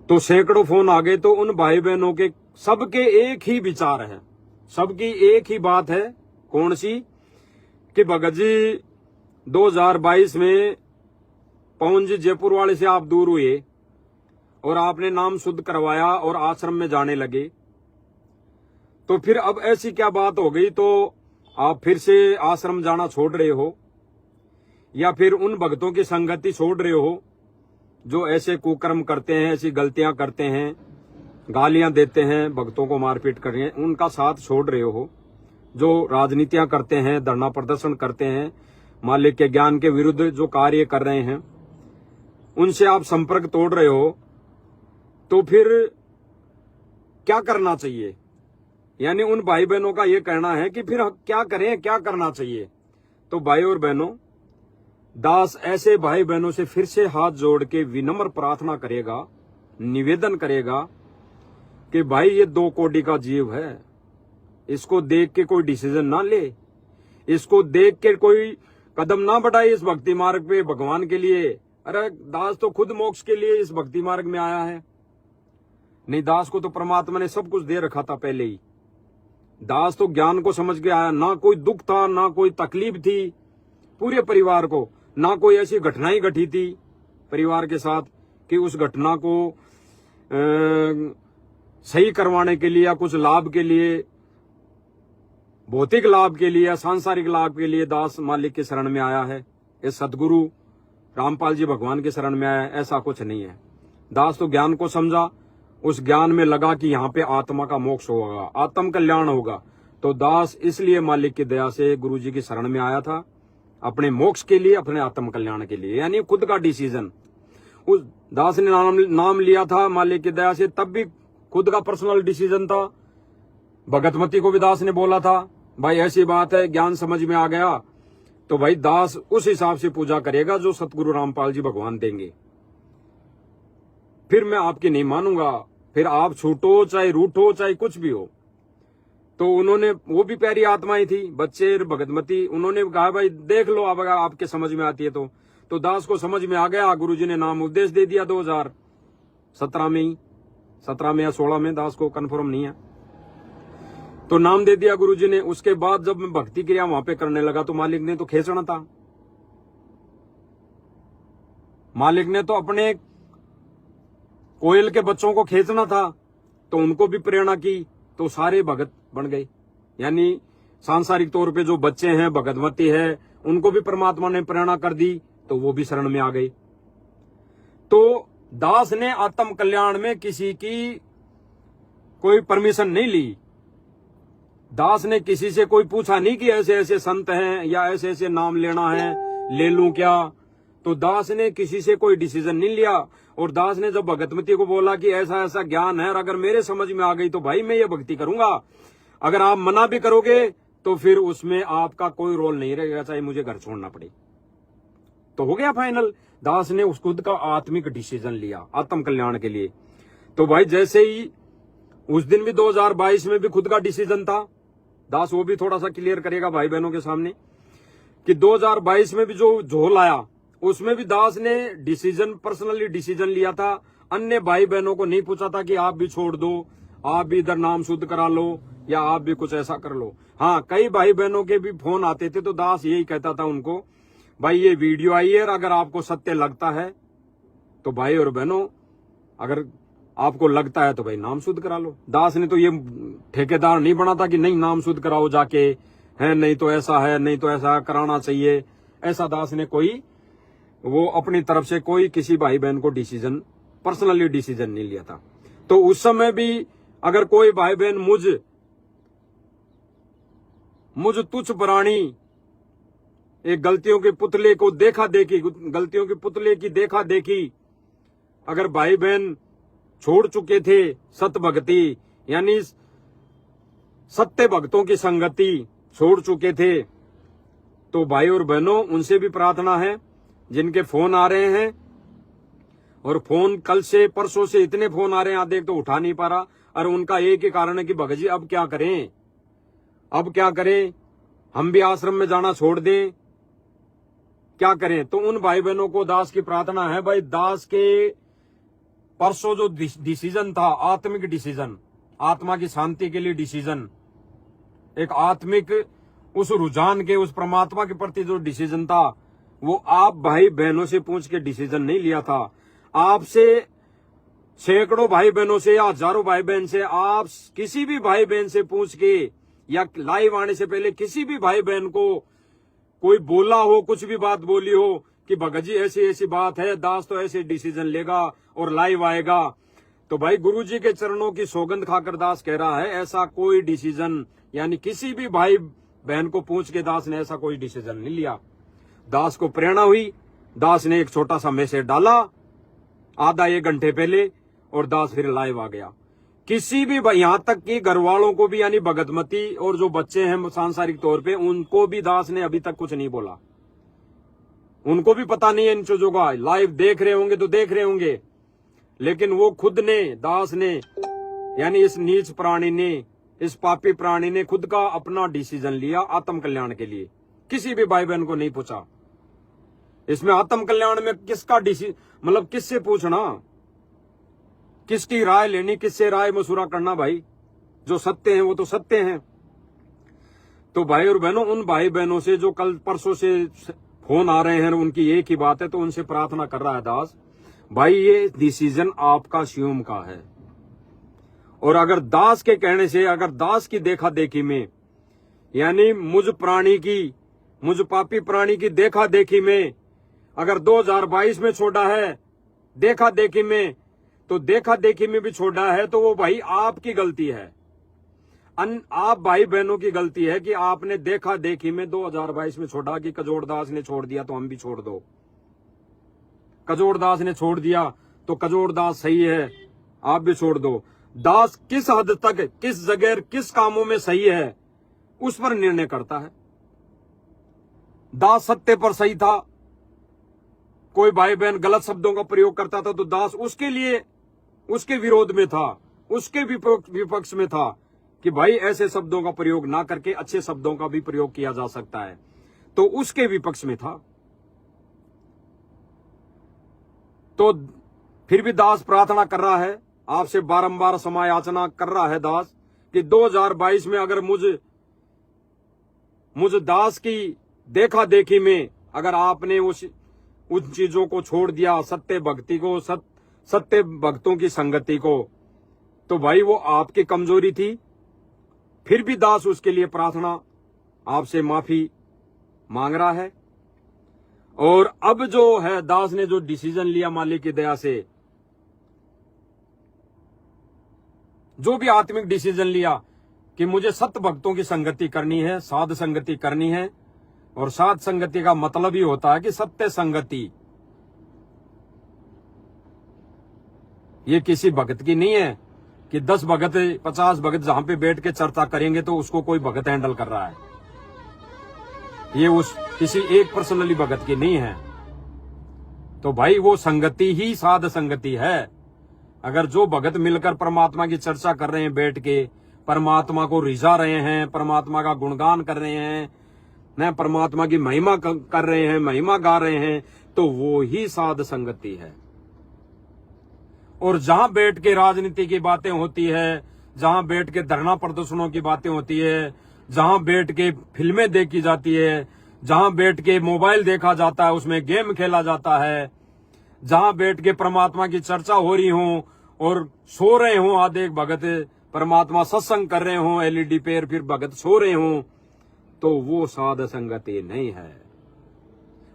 तो सैकड़ों फोन आ गए। तो उन भाई बहनों के सबके एक ही विचार है, सबकी एक ही बात है। कौन सी? कि भगत जी 2022 में पवन जी जयपुर वाले से आप दूर हुए और आपने नाम शुद्ध करवाया और आश्रम में जाने लगे, तो फिर अब ऐसी क्या बात हो गई तो आप फिर से आश्रम जाना छोड़ रहे हो, या फिर उन भक्तों की संगति छोड़ रहे हो जो ऐसे कुकर्म करते हैं, ऐसी गलतियां करते हैं, गालियां देते हैं, भक्तों को मारपीट कर रहे हैं, उनका साथ छोड़ रहे हो, जो राजनीतियां करते हैं, धरना प्रदर्शन करते हैं, मालिक के ज्ञान के विरुद्ध जो कार्य कर रहे हैं, उनसे आप संपर्क तोड़ रहे हो, तो फिर क्या करना चाहिए? यानी उन भाई बहनों का ये कहना है कि फिर क्या करें, क्या करना चाहिए? तो भाई और बहनों, दास ऐसे भाई बहनों से फिर से हाथ जोड़ के विनम्र प्रार्थना करेगा, निवेदन करेगा कि भाई ये 2 कोटि का जीव है, इसको देख के कोई डिसीजन ना ले, इसको देख के कोई कदम ना बढ़ाए इस भक्ति मार्ग पे भगवान के लिए। अरे दास तो खुद मोक्ष के लिए इस भक्ति मार्ग में आया है। नहीं, दास को तो परमात्मा ने सब कुछ दे रखा था पहले ही। दास तो ज्ञान को समझ के आया, ना कोई दुख था, ना कोई तकलीफ थी पूरे परिवार को, ना कोई ऐसी घटनाएं घटी थी परिवार के साथ कि उस घटना को सही करवाने के लिए या कुछ लाभ के लिए, भौतिक लाभ के लिए या सांसारिक लाभ के लिए दास मालिक के शरण में आया है, इस सदगुरु रामपाल जी भगवान के शरण में आया है। ऐसा कुछ नहीं है। दास तो ज्ञान को समझा, उस ज्ञान में लगा कि यहाँ पे आत्मा का मोक्ष होगा, आत्म कल्याण होगा। तो दास इसलिए मालिक की दया से गुरु जी की शरण में आया था, अपने मोक्ष के लिए, अपने आत्म कल्याण के लिए, यानी खुद का डिसीजन। उस दास ने नाम लिया था मालिक की दया से, तब भी खुद का पर्सनल डिसीजन था। भगतमती को भी दास ने बोला था भाई ऐसी बात है, ज्ञान समझ में आ गया तो भाई दास उस हिसाब से पूजा करेगा जो सतगुरु रामपाल जी भगवान देंगे, फिर मैं आपकी नहीं मानूंगा, फिर आप छूटो चाहे रूठो चाहे कुछ भी हो। तो उन्होंने, वो भी प्यारी आत्माएं थी, बच्चे भगतमती, उन्होंने कहा भाई देख लो अब अगर आपके समझ में आती है तो दास को समझ में आ गया। गुरुजी ने नाम उपदेश दे दिया 2017 में ही, 17 में या 16 में, दास को कंफर्म नहीं है, तो नाम दे दिया गुरुजी ने। उसके बाद जब मैं भक्ति क्रिया वहां पे करने लगा तो मालिक ने तो खींचना था, मालिक ने तो अपने कोयल के बच्चों को खींचना था, तो उनको भी प्रेरणा की, तो सारे भगत बन गए। यानी सांसारिक तौर पे जो बच्चे हैं, भगतमती है, उनको भी परमात्मा ने प्रेरणा कर दी, तो वो भी शरण में आ गए। तो दास ने आत्म कल्याण में किसी की कोई परमिशन नहीं ली। दास ने किसी से कोई पूछा नहीं कि ऐसे ऐसे संत हैं या ऐसे ऐसे नाम लेना है, ले लूं क्या? तो दास ने किसी से कोई डिसीजन नहीं लिया। और दास ने जब भगतमती को बोला कि ऐसा ऐसा ज्ञान है, अगर मेरे समझ में आ गई तो भाई मैं ये भक्ति करूंगा, अगर आप मना भी करोगे तो फिर उसमें आपका कोई रोल नहीं रहेगा, चाहे मुझे घर छोड़ना पड़े। तो हो गया फाइनल। दास ने उस खुद का आत्मिक डिसीजन लिया आत्म कल्याण के लिए। तो भाई जैसे ही उस दिन भी 2022 में भी खुद का डिसीजन था, दास वो भी थोड़ा सा क्लियर करेगा भाई बहनों के सामने कि 2022 में भी जो झोल आया उसमें भी दास ने डिसीजन, पर्सनली डिसीजन लिया था। अन्य भाई बहनों को नहीं पूछा था कि आप भी छोड़ दो, आप भी इधर नाम शुद्ध करा लो, या आप भी कुछ ऐसा कर लो। हाँ, कई भाई बहनों के भी फोन आते थे तो दास यही कहता था उनको, भाई ये वीडियो आई है, अगर आपको सत्य लगता है तो भाई और बहनों, अगर आपको लगता है तो भाई नाम शुद्ध करा लो। दास ने तो ये ठेकेदार नहीं बना था कि नहीं नाम शुद्ध कराओ जाके, है नहीं तो ऐसा है, नहीं तो ऐसा कराना चाहिए। ऐसा दास ने कोई वो अपनी तरफ से कोई किसी भाई बहन को डिसीजन, पर्सनली डिसीजन नहीं लिया था। तो उस समय भी अगर कोई भाई बहन मुझ तुच्छ प्राणी एक गलतियों के पुतले को देखा देखी, गलतियों के पुतले की देखा देखी अगर भाई बहन छोड़ चुके थे सत भक्ति, यानी सत्य भक्तों की संगति छोड़ चुके थे, तो भाई और बहनों उनसे भी प्रार्थना है, जिनके फोन आ रहे हैं, और फोन कल से परसों से इतने फोन आ रहे हैं, आधे तो उठा नहीं पा रहा, और उनका एक ही कारण है कि भगत जी अब क्या करें, अब क्या करें, हम भी आश्रम में जाना छोड़ दें, क्या करें? तो उन भाई बहनों को दास की प्रार्थना है, भाई दास के परसों जो डिसीजन था, आत्मिक डिसीजन, आत्मा की शांति के लिए डिसीजन, एक आत्मिक उस रुझान के, उस परमात्मा के प्रति जो डिसीजन था, वो आप भाई बहनों से पूछ के डिसीजन नहीं लिया था। आपसे सैकड़ों भाई बहनों से या हजारों भाई बहन से, आप किसी भी भाई बहन से पूछ के या लाइव आने से पहले किसी भी भाई बहन को कोई बोला हो, कुछ भी बात बोली हो कि भगत जी ऐसी ऐसी बात है, दास तो ऐसे डिसीजन लेगा और लाइव आएगा, तो भाई गुरुजी के चरणों की सौगंध खाकर दास कह रहा है ऐसा कोई डिसीजन, यानी किसी भी भाई बहन को पूछ के दास ने ऐसा कोई डिसीजन नहीं लिया। दास को प्रेरणा हुई, दास ने एक छोटा सा मैसेज डाला आधा एक घंटे पहले और दास फिर लाइव आ गया। किसी भी, यहां तक कि घर वालों को भी, यानी भगतमती और जो बच्चे हैं सांसारिक तौर पे, उनको भी दास ने अभी तक कुछ नहीं बोला। उनको भी पता नहीं है इन चीजों का। लाइव देख रहे होंगे तो देख रहे होंगे, लेकिन वो खुद ने, दास ने, यानी इस नीच प्राणी ने, इस पापी प्राणी ने खुद का अपना डिसीजन लिया आत्म कल्याण के लिए। किसी भी भाई बहन को नहीं पूछा। इसमें आत्म कल्याण में किसका मतलब किससे पूछना, किसकी राय लेनी, किससे राय मशुरा करना? भाई जो सत्य हैं वो तो सत्य हैं। तो भाई और बहनों, उन भाई बहनों से जो कल परसों से फोन आ रहे हैं, उनकी एक ही बात है, तो उनसे प्रार्थना कर रहा है दास, भाई ये डिसीजन आपका शिवम का है। और अगर दास के कहने से, अगर दास की देखा देखी में, यानी मुझ प्राणी की, मुझ पापी प्राणी की देखा देखी में अगर 2022 में छोड़ा है, देखा देखी में, तो देखा देखी में भी छोड़ा है, तो वो भाई आपकी गलती है। आप भाई बहनों की गलती है कि आपने देखा देखी में 2022 में छोड़ा कि कजोड़ दास ने छोड़ दिया तो हम भी छोड़ दो। कजोड़ दास ने छोड़ दिया तो कजोड़ दास सही है, आप भी छोड़ दो। दास किस हद तक, किस जगह, किस कामों में सही है, उस पर निर्णय करता है। दास सत्य पर सही था। कोई भाई बहन गलत शब्दों का प्रयोग करता था तो दास उसके लिए, उसके विरोध में था, उसके विपक्ष में था कि भाई ऐसे शब्दों का प्रयोग ना करके अच्छे शब्दों का भी प्रयोग किया जा सकता है, तो उसके विपक्ष में था। तो फिर भी दास प्रार्थना कर रहा है, आपसे बारंबार क्षमा याचना कर रहा है दास कि 2022 में अगर मुझ दास की देखा देखी में अगर आपने उन चीजों को छोड़ दिया, सत्य भक्ति को, सत्य भक्तों की संगति को, तो भाई वो आपकी कमजोरी थी। फिर भी दास उसके लिए प्रार्थना, आपसे माफी मांग रहा है। और अब जो है, दास ने जो डिसीजन लिया मालिक की दया से, जो भी आत्मिक डिसीजन लिया कि मुझे सत्य भक्तों की संगति करनी है, साध संगति करनी है, और साध संगति का मतलब ही होता है कि सत्य संगति। ये किसी भगत की नहीं है कि 10 भगत 50 भगत जहां पे बैठ के चर्चा करेंगे तो उसको कोई भगत हैंडल कर रहा है। ये उस किसी एक पर्सनली भगत की नहीं है। तो भाई वो संगति ही साध संगति है। अगर जो भगत मिलकर परमात्मा की चर्चा कर रहे हैं, बैठ के परमात्मा को रिझा रहे हैं, परमात्मा का गुणगान कर रहे हैं, न परमात्मा की महिमा कर रहे हैं, महिमा गा रहे हैं, तो वो ही साध संगति है। और जहां बैठ के राजनीति की बातें होती है, जहां बैठ के धरना प्रदर्शनों की बातें होती है, जहां बैठ के फिल्में देखी जाती है, जहां बैठ के मोबाइल देखा जाता है, उसमें गेम खेला जाता है, जहां बैठ के परमात्मा की चर्चा हो रही हो और सो रहे हो आधे भगत, परमात्मा सत्संग कर रहे हो एलईडी पे, फिर भगत सो रहे हो, तो वो साध संगति नहीं है।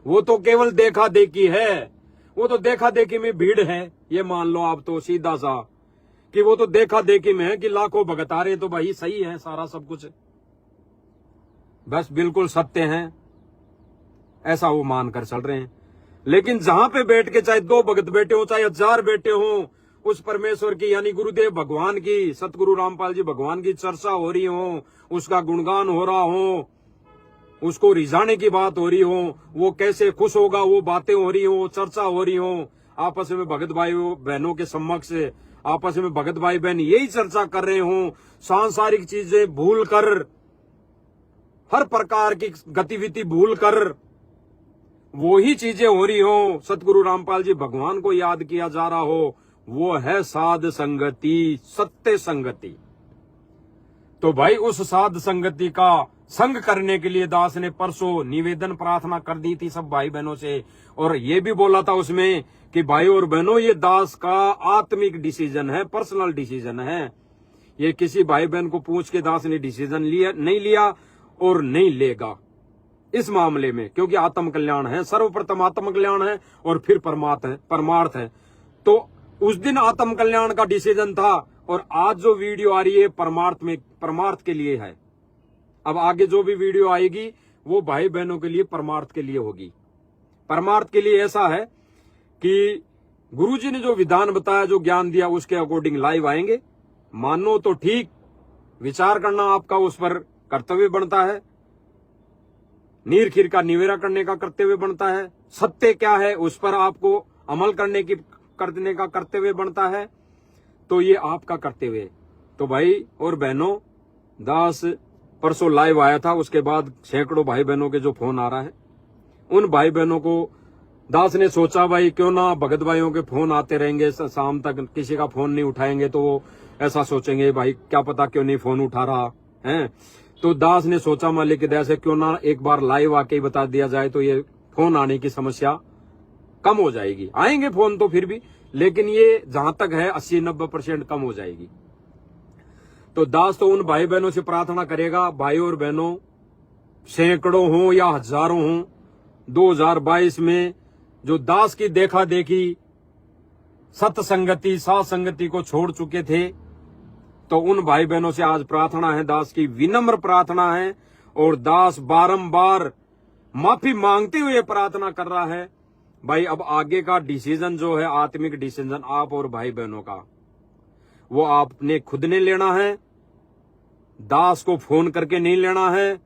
वो तो केवल देखा देखी है। वो तो देखा देखी में भीड़ है, ये मान लो आप तो सीधा सा कि वो तो देखा देखी में है कि लाखों भगत आ रहे, तो भाई सही है सारा सब कुछ, बस बिल्कुल सत्य है, ऐसा वो मानकर चल रहे हैं। लेकिन जहां पे बैठ के चाहे 2 भगत बैठे हो, चाहे 1000 बैठे हो, उस परमेश्वर की यानी गुरुदेव भगवान की, सतगुरु रामपाल जी भगवान की चर्चा हो रही हो, उसका गुणगान हो रहा हो, उसको रिझाने की बात हो रही हो, वो कैसे खुश होगा वो बातें हो रही हो, चर्चा हो रही हो, आपस में भगत भाई बहनों के समक्ष आपस में भगत भाई बहन यही चर्चा कर रहे हो, सांसारिक चीजें भूल कर, हर प्रकार की गतिविधि भूल कर वो ही चीजें हो रही हो, सतगुरु रामपाल जी भगवान को याद किया जा रहा हो, वो है साध संगति, सत्य संगति। तो भाई उस साध संगति का संग करने के लिए दास ने परसों निवेदन प्रार्थना कर दी थी सब भाई बहनों से, और ये भी बोला था उसमें कि भाई और बहनों ये दास का आत्मिक डिसीजन है, पर्सनल डिसीजन है। ये किसी भाई बहन को पूछ के दास ने डिसीजन नहीं लिया और नहीं लेगा इस मामले में, क्योंकि आत्म कल्याण है, सर्वप्रथम आत्म कल्याण है और फिर परमार्थ है। तो उस दिन आत्म कल्याण का डिसीजन था और आज जो वीडियो आ रही है परमार्थ के लिए है। अब आगे जो भी वीडियो आएगी वो भाई बहनों के लिए परमार्थ के लिए होगी। परमार्थ के लिए ऐसा है कि गुरुजी ने जो विधान बताया, जो ज्ञान दिया, उसके अकॉर्डिंग लाइव आएंगे। मानो तो ठीक, विचार करना आपका उस पर कर्तव्य बनता है, नीर खीर का निवेरा करने का कर्तव्य बनता है, सत्य क्या है उस पर आपको अमल करने का कर्तव्य बनता है। तो ये आपका कर्तव्य है। तो भाई और बहनों, दास परसों लाइव आया था, उसके बाद सैकड़ों भाई बहनों के जो फोन आ रहा है, उन भाई बहनों को दास ने सोचा भाई क्यों ना भगत भाइयों के फोन आते रहेंगे, शाम तक किसी का फोन नहीं उठाएंगे तो वो ऐसा सोचेंगे भाई क्या पता क्यों नहीं फोन उठा रहा है। तो दास ने सोचा मालिक की दया से क्यों ना एक बार लाइव आके ही बता दिया जाए, तो ये फोन आने की समस्या कम हो जाएगी। आएंगे फोन तो फिर भी, लेकिन ये जहां तक है 80-90% कम हो जाएगी। तो दास तो उन भाई बहनों से प्रार्थना करेगा, भाई और बहनों सैकड़ों हों या हजारों हों, 2022 में जो दास की देखा देखी सत्संगति साथ संगति को छोड़ चुके थे, तो उन भाई बहनों से आज प्रार्थना है, दास की विनम्र प्रार्थना है। और दास बारंबार माफी मांगते हुए प्रार्थना कर रहा है भाई अब आगे का डिसीजन जो है, आत्मिक डिसीजन आप और भाई बहनों का, वो आपने खुद ने लेना है, दास को फोन करके नहीं लेना है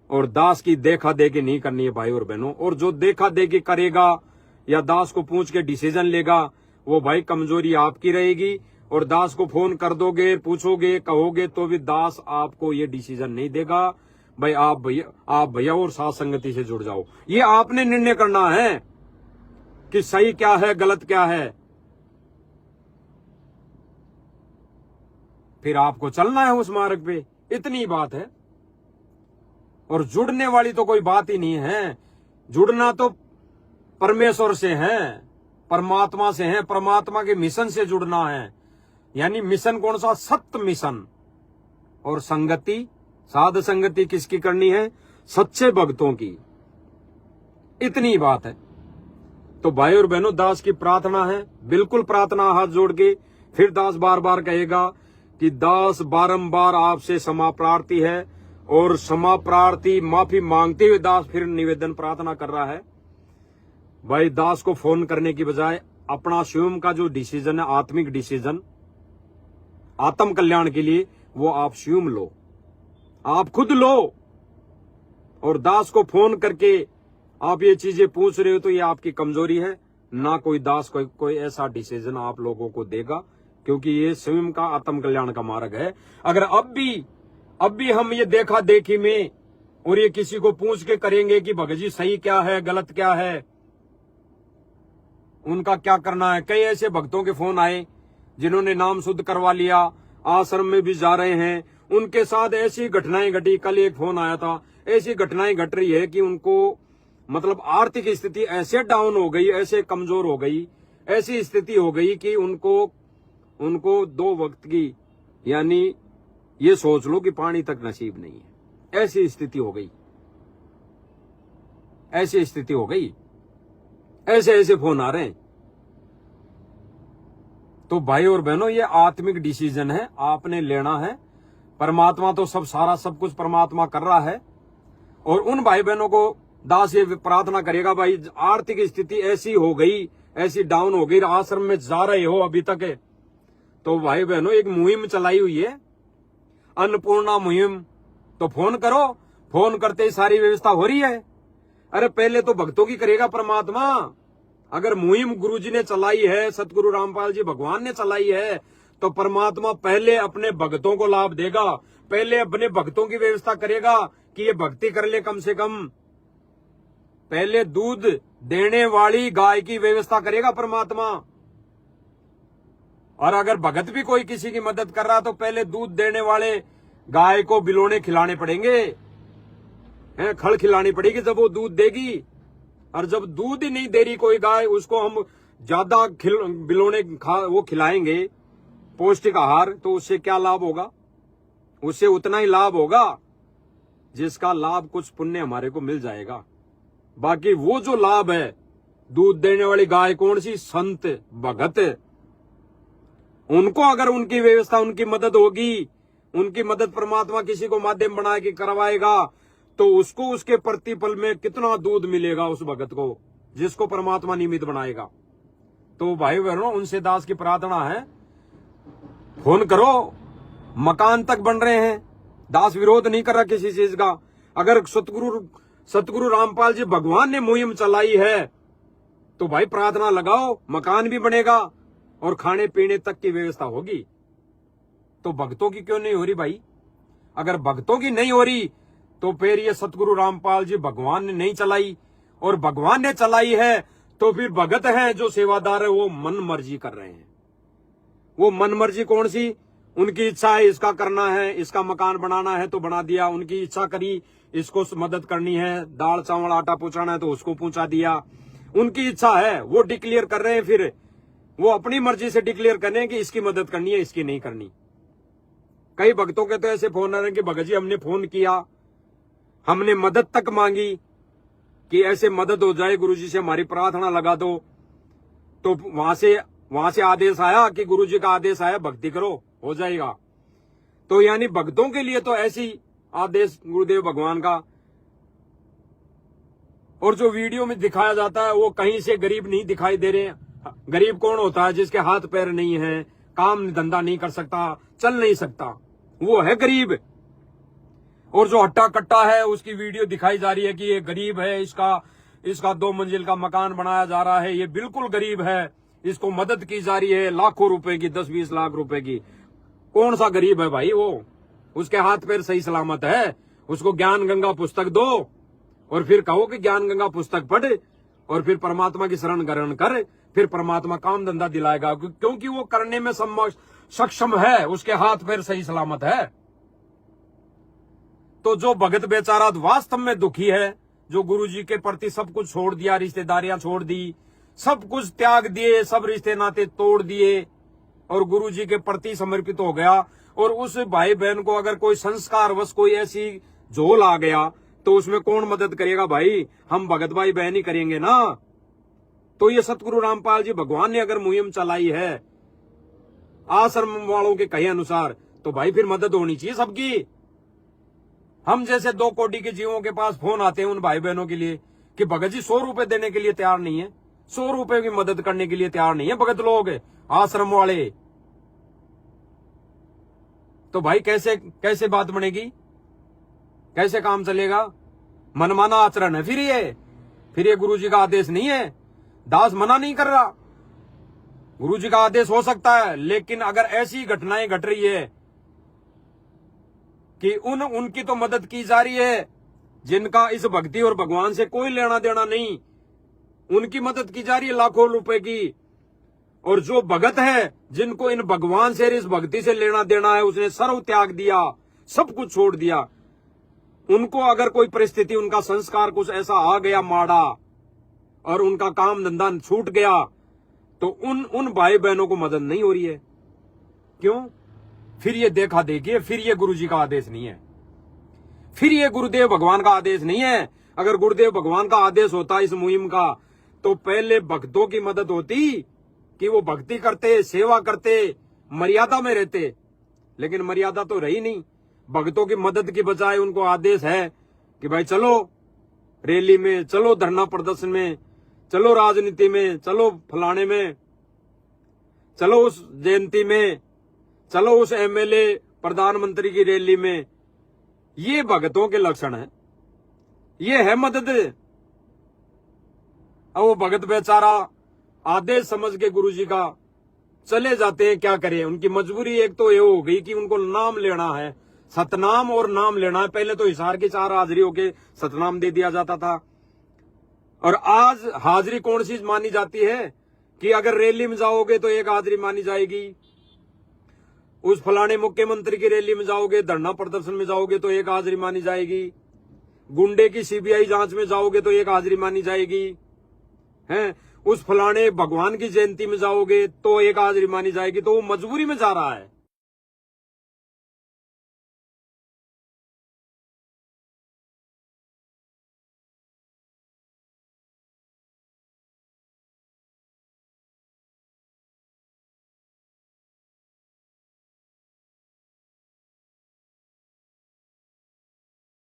और दास की देखा देखी नहीं करनी है भाई और बहनों। और जो देखा देखी करेगा या दास को पूछ के डिसीजन लेगा, वो भाई कमजोरी आपकी रहेगी। और दास को फोन कर दोगे, पूछोगे, कहोगे तो भी दास आपको ये डिसीजन नहीं देगा भाई आप भैया और साथ संगति से जुड़ जाओ। ये आपने निर्णय करना है कि सही क्या है, गलत क्या है, फिर आपको चलना है उस मार्ग पे, इतनी बात है। और जुड़ने वाली तो कोई बात ही नहीं है। जुड़ना तो परमेश्वर से है, परमात्मा से है, परमात्मा के मिशन से जुड़ना है। यानी मिशन कौन सा? सत्य मिशन। और संगति, साध संगति किसकी करनी है? सच्चे भक्तों की। इतनी बात है। तो भाई और बहनों, दास की प्रार्थना है, बिल्कुल प्रार्थना हाथ जोड़ के। फिर दास बार बार कहेगा कि दास बारंबार आपसे क्षमा प्रार्थी है, और क्षमा प्रार्थी माफी मांगते हुए दास फिर निवेदन प्रार्थना कर रहा है भाई दास को फोन करने की बजाय अपना स्वयं का जो डिसीजन है, आत्मिक डिसीजन आत्म कल्याण के लिए, वो आप स्वयं लो, आप खुद लो। और दास को फोन करके आप ये चीजें पूछ रहे हो तो ये आपकी कमजोरी है। ना कोई दास कोई ऐसा डिसीजन आप लोगों को देगा, क्योंकि ये स्वयं का आत्म कल्याण का मार्ग है। अगर अब भी हम ये देखा देखी में और ये किसी को पूछ के करेंगे कि भगत जी सही क्या है, गलत क्या है, उनका क्या करना है। कई ऐसे भक्तों के फोन आए जिन्होंने नाम शुद्ध करवा लिया, आश्रम में भी जा रहे हैं, उनके साथ ऐसी घटनाएं घटी। कल एक फोन आया था, ऐसी घटनाएं घट रही है कि उनको मतलब आर्थिक स्थिति ऐसे डाउन हो गई, ऐसे कमजोर हो गई, ऐसी स्थिति हो गई कि उनको 2 वक्त की, यानी ये सोच लो कि पानी तक नसीब नहीं है। ऐसी स्थिति हो गई, ऐसी स्थिति हो गई, ऐसे फोन आ रहे हैं। तो भाई और बहनों, ये आत्मिक डिसीजन है, आपने लेना है। परमात्मा तो सब कुछ परमात्मा कर रहा है। और उन भाई बहनों को दास ये प्रार्थना करेगा, भाई आर्थिक स्थिति ऐसी हो गई, ऐसी डाउन हो गई, आश्रम में जा रहे हो अभी तक है, तो भाई बहनों एक मुहिम चलाई हुई है, अन्नपूर्णा मुहिम। तो फोन करो, फोन करते ही सारी व्यवस्था हो रही है। अरे पहले तो भक्तों की करेगा परमात्मा। अगर मुहिम गुरुजी ने चलाई है, सतगुरु रामपाल जी भगवान ने चलाई है, तो परमात्मा पहले अपने भक्तों को लाभ देगा, पहले अपने भक्तों की व्यवस्था करेगा कि ये भक्ति कर ले। कम से कम पहले दूध देने वाली गाय की व्यवस्था करेगा परमात्मा। और अगर भगत भी कोई किसी की मदद कर रहा तो पहले दूध देने वाले गाय को बिलोने खिलाने पड़ेंगे, हैं, खड़ खिलानी पड़ेगी जब वो दूध देगी। और जब दूध ही नहीं दे रही कोई गाय, उसको हम ज्यादा बिलोने वो खिलाएंगे पौष्टिक आहार, तो उससे क्या लाभ होगा? उससे उतना ही लाभ होगा जिसका लाभ कुछ पुण्य हमारे को मिल जाएगा। बाकी वो जो लाभ है, दूध देने वाली गाय कौन सी? संत भगत। उनको अगर उनकी व्यवस्था, उनकी मदद होगी, उनकी मदद परमात्मा किसी को माध्यम बना के करवाएगा, तो उसको उसके प्रतिफल में कितना दूध मिलेगा उस भगत को, जिसको परमात्मा निमित्त बनाएगा। तो भाई बहनों, उनसे दास की प्रार्थना है, फोन करो। मकान तक बन रहे हैं, दास विरोध नहीं कर रहा किसी चीज का। अगर सतगुरु रामपाल जी भगवान ने मुहिम चलाई है तो भाई प्रार्थना लगाओ, मकान भी बनेगा और खाने पीने तक की व्यवस्था होगी। तो भक्तों की क्यों नहीं हो रही भाई? अगर भक्तों की नहीं हो रही तो फिर ये सतगुरु रामपाल जी भगवान ने नहीं चलाई, और भगवान ने चलाई है तो फिर भगत हैं जो सेवादार है वो मन मर्जी कर रहे हैं। वो मन मर्जी कौन सी? उनकी इच्छा है इसका करना है, इसका मकान बनाना है तो बना दिया, उनकी इच्छा करी इसको मदद करनी है, दाल चावल आटा पहुंचाना है तो उसको पहुंचा दिया, उनकी इच्छा है, वो डिक्लेयर कर रहे हैं। फिर वो अपनी मर्जी से डिक्लेयर कर रहे हैं कि इसकी मदद करनी है, इसकी नहीं करनी। कई भक्तों के तो ऐसे फोन आ रहे हैं कि भगत जी हमने फोन किया, हमने मदद तक मांगी कि ऐसे मदद हो जाए, गुरुजी से हमारी प्रार्थना लगा दो, तो वहां से आदेश आया कि गुरुजी का आदेश आया भक्ति करो, हो जाएगा। तो यानी भक्तों के लिए तो ऐसी आदेश गुरुदेव भगवान का। और जो वीडियो में दिखाया जाता है वो कहीं से गरीब नहीं दिखाई दे रहे हैं। गरीब कौन होता है? जिसके हाथ पैर नहीं है, काम धंधा नहीं कर सकता, चल नहीं सकता, वो है गरीब। और जो हट्टा कट्टा है उसकी वीडियो दिखाई जा रही है कि ये गरीब है, इसका 2 मंजिल का मकान बनाया जा रहा है, ये बिल्कुल गरीब है, इसको मदद की जा रही है लाखों रुपए की, 10-20 लाख रुपए की। कौन सा गरीब है भाई वो? उसके हाथ पैर सही सलामत है, उसको ज्ञान गंगा पुस्तक दो और फिर कहो कि ज्ञान गंगा पुस्तक पढ़ और फिर परमात्मा की शरण ग्रहण कर, फिर परमात्मा काम धंधा दिलाएगा, क्योंकि वो करने में सक्षम है, उसके हाथ पैर सही सलामत है। तो जो भगत बेचारा वास्तव में दुखी है, जो गुरुजी के प्रति सब कुछ छोड़ दिया, रिश्तेदारियां छोड़ दी, सब कुछ त्याग दिए, सब रिश्ते नाते तोड़ दिए और गुरुजी के प्रति समर्पित हो गया, और उस भाई बहन को अगर कोई संस्कारवश कोई ऐसी झोल आ गया तो उसमें कौन मदद करेगा भाई? हम भगत भाई बहन ही करेंगे ना। तो ये सतगुरु रामपाल जी भगवान ने अगर मुहिम चलाई है आश्रम वालों के कहे अनुसार, तो भाई फिर मदद होनी चाहिए सबकी। हम जैसे 2 कोटि के जीवों के पास फोन आते हैं उन भाई बहनों के लिए कि भगत जी 100 रुपए देने के लिए तैयार नहीं है, 100 रुपए की मदद करने के लिए तैयार नहीं है भगत लोग, आश्रम वाले। तो भाई कैसे बात बनेगी? कैसे काम चलेगा? मनमाना आचरण है फिर ये गुरुजी का आदेश नहीं है। दास मना नहीं कर रहा, गुरुजी का आदेश हो सकता है, लेकिन अगर ऐसी घटनाएं घट रही है कि उनकी तो मदद की जा रही है जिनका इस भक्ति और भगवान से कोई लेना देना नहीं, उनकी मदद की जा रही है लाखों रुपए की, और जो भगत है जिनको इन भगवान से, इस भक्ति से लेना देना है, उसने सर्व त्याग दिया, सब कुछ छोड़ दिया, उनको अगर कोई परिस्थिति, उनका संस्कार कुछ ऐसा आ गया माड़ा और उनका काम धंधा छूट गया, तो उन भाई बहनों को मदद नहीं हो रही है। क्यों? फिर ये देखा देखिए, फिर ये गुरुजी का आदेश नहीं है, फिर ये गुरुदेव भगवान का आदेश नहीं है। अगर गुरुदेव भगवान का आदेश होता इस मुहिम का, तो पहले भक्तों की मदद होती कि वो भक्ति करते, सेवा करते, मर्यादा में रहते, लेकिन मर्यादा तो रही नहीं। भक्तों की मदद की बजाय उनको आदेश है कि भाई चलो रैली में, चलो धरना प्रदर्शन में, चलो राजनीति में, चलो फलाने में, चलो उस जयंती में, चलो उस एमएलए प्रधानमंत्री की रैली में। ये भगतों के लक्षण है, ये है मदद। अब वो भगत बेचारा आदेश समझ के गुरुजी का चले जाते हैं, क्या करें? उनकी मजबूरी एक तो ये हो गई कि उनको नाम लेना है, सतनाम और नाम लेना है। पहले तो हिसार की 4 हाजिरी होके सतनाम दे दिया जाता था, और आज हाजिरी कौन सी मानी जाती है कि अगर रैली में जाओगे तो 1 हाजिरी मानी जाएगी, उस फलाने मुख्यमंत्री की रैली में जाओगे, धरना प्रदर्शन में जाओगे तो एक हाजिरी मानी जाएगी, गुंडे की सीबीआई जांच में जाओगे तो एक हाजिरी मानी जाएगी, हैं उस फलाने भगवान की जयंती में जाओगे तो एक हाजिरी मानी जाएगी। तो वो मजबूरी में जा रहा है।